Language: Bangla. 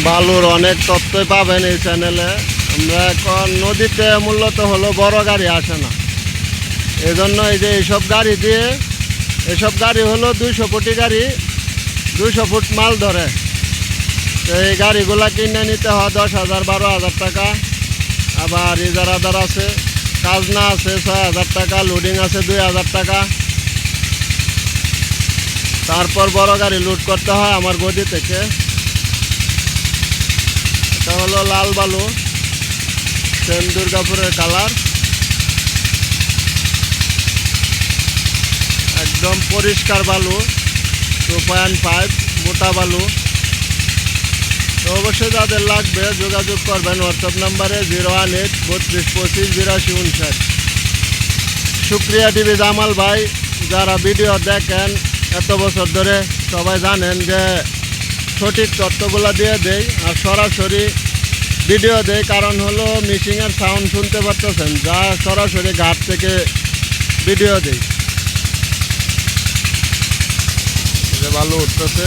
বালুর অনেক তথ্যই পাবেন এই চ্যানেলে। আমরা এখন নদীতে মূলত হলো বড় গাড়ি আসে না, এই জন্য এই যে এইসব গাড়ি দিয়ে, এসব গাড়ি হলো 200 ফুটি গাড়ি, 200 ফুট মাল ধরে। তো এই গাড়িগুলা কিনে নিতে হয় 10,000 12,000 টাকা। আবার ইজারাদার আছে, কাজনা আছে 6,000 টাকা, লোডিং আছে 2,000 টাকা। তারপর বড় গাড়ি লুট করতে হয় আমার গদি থেকে। এটা হলো লাল বালু, সেম দুর্গাপুরের কালার, একদম পরিষ্কার বালু, 2.5 মোটা বালু। তো অবশ্যই যাদের লাগবে যোগাযোগ করবেন হোয়াটসঅ্যাপ নাম্বারে 018 32 25 82 59। শুক্রিয়া টিভি জামাল ভাই, যারা ভিডিও দেখেন এত বছর ধরে, সবাই জানেন যে সঠিক তথ্যগুলো দিয়ে দেই আর সরাসরি ভিডিও দেয়। কারণ হলো মিশিংয়ের সাউন্ড শুনতে পারতেছেন, যা সরাসরি ঘাট থেকে ভিডিও দেই। বালু উঠতেছে।